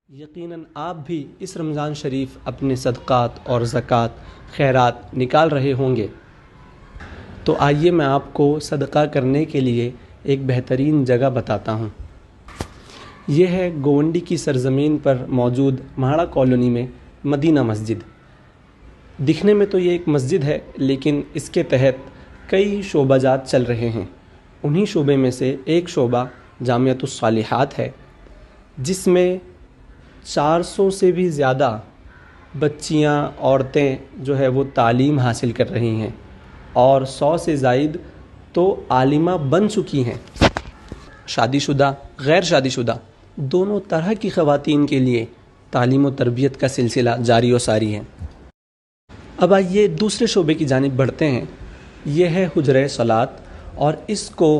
یقیناً آپ بھی اس رمضان شریف اپنے صدقات اور زکوٰۃ خیرات نکال رہے ہوں گے، تو آئیے میں آپ کو صدقہ کرنے کے لیے ایک بہترین جگہ بتاتا ہوں۔ یہ ہے گونڈی کی سرزمین پر موجود مہاڑا کالونی میں مدینہ مسجد۔ دکھنے میں تو یہ ایک مسجد ہے، لیکن اس کے تحت کئی شعبہ جات چل رہے ہیں۔ انہی شعبے میں سے ایک شعبہ جامعۃ الصالحات ہے، جس میں 400 سے بھی زیادہ بچیاں، عورتیں جو ہے وہ تعلیم حاصل کر رہی ہیں، اور 100 سے زائد تو عالمہ بن چکی ہیں۔ شادی شدہ، غیر شادی شدہ دونوں طرح کی خواتین کے لیے تعلیم و تربیت کا سلسلہ جاری و ساری ہے۔ اب آئیے دوسرے شعبے کی جانب بڑھتے ہیں۔ یہ ہے حجرہ صلاۃ، اور اس کو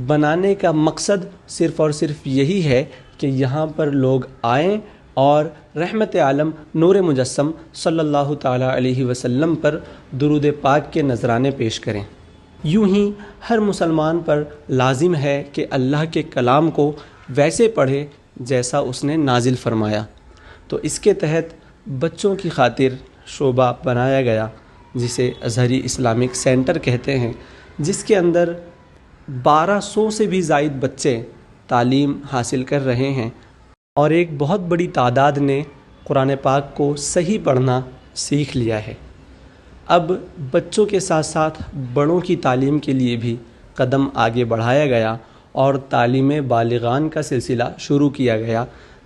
بنانے کا مقصد صرف اور صرف یہی ہے کہ یہاں پر لوگ آئیں اور رحمت عالم نور مجسم صلی اللہ تعالیٰ علیہ وسلم پر درود پاک کے نذرانے پیش کریں۔ یوں ہی ہر مسلمان پر لازم ہے کہ اللہ کے کلام کو ویسے پڑھے جیسا اس نے نازل فرمایا۔ تو اس کے تحت بچوں کی خاطر شعبہ بنایا گیا، جسے ازہری اسلامک سینٹر کہتے ہیں، جس کے اندر 1200 سے بھی زائد بچے تعلیم حاصل کر رہے ہیں، اور ایک بہت بڑی تعداد نے قرآن پاک کو صحیح پڑھنا سیکھ لیا ہے۔ اب بچوں کے ساتھ ساتھ بڑوں کی تعلیم کے لیے بھی قدم آگے بڑھایا گیا، اور تعلیم بالغان کا سلسلہ شروع کیا گیا،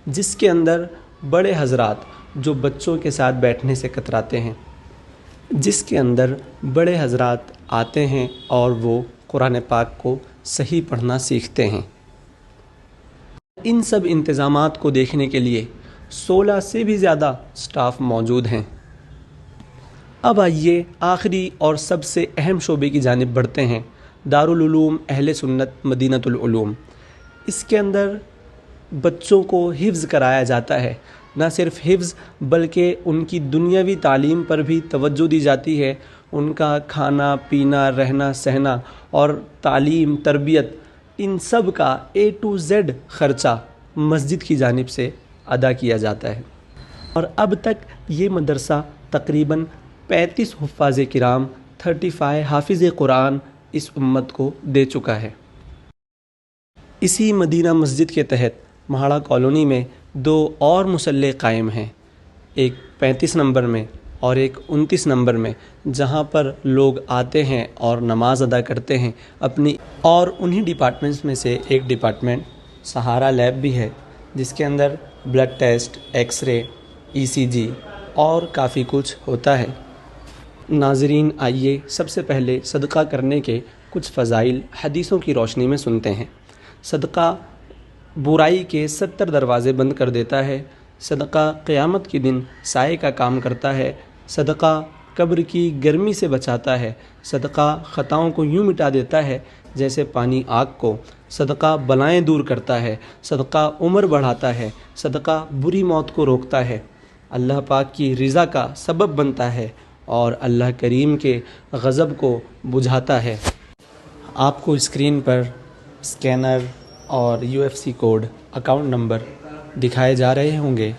جس کے اندر بڑے حضرات جو بچوں کے ساتھ بیٹھنے سے کتراتے ہیں، جس کے اندر بڑے حضرات آتے ہیں اور وہ قرآن پاک کو صحیح پڑھنا سیکھتے ہیں۔ ان سب انتظامات کو دیکھنے کے لیے 16 سے بھی زیادہ سٹاف موجود ہیں۔ اب آئیے آخری اور سب سے اہم شعبے کی جانب بڑھتے ہیں، دارالعلوم اہل سنت مدینہ العلوم۔ اس کے اندر بچوں کو حفظ کرایا جاتا ہے، نہ صرف حفظ بلکہ ان کی دنیاوی تعلیم پر بھی توجہ دی جاتی ہے۔ ان کا کھانا پینا، رہنا سہنا اور تعلیم تربیت، ان سب کا A to Z خرچہ مسجد کی جانب سے ادا کیا جاتا ہے۔ اور اب تک یہ مدرسہ تقریباً 35 حفاظ کرام، 35 حافظ قرآن اس امت کو دے چکا ہے۔ اسی مدینہ مسجد کے تحت مہاڑا کالونی میں 2 اور مصلے قائم ہیں، ایک 35 نمبر میں اور ایک 29 نمبر میں، جہاں پر لوگ آتے ہیں اور نماز ادا کرتے ہیں اپنی۔ اور انہی ڈپارٹمنٹس میں سے ایک ڈپارٹمنٹ سہارا لیب بھی ہے، جس کے اندر blood test, X ray, ECG اور کافی کچھ ہوتا ہے۔ ناظرین، آئیے سب سے پہلے صدقہ کرنے کے کچھ فضائل حدیثوں کی روشنی میں سنتے ہیں۔ صدقہ برائی کے 70 دروازے بند کر دیتا ہے۔ صدقہ قیامت کے دن سائے کا کام کرتا ہے۔ صدقہ قبر کی گرمی سے بچاتا ہے۔ صدقہ خطاؤں کو یوں مٹا دیتا ہے جیسے پانی آگ کو۔ صدقہ بلائیں دور کرتا ہے۔ صدقہ عمر بڑھاتا ہے۔ صدقہ بری موت کو روکتا ہے۔ اللہ پاک کی رضا کا سبب بنتا ہے، اور اللہ کریم کے غضب کو بجھاتا ہے۔ آپ کو اسکرین پر اسکینر اور UFC کوڈ، اکاؤنٹ نمبر دکھائے جا رہے ہوں گے۔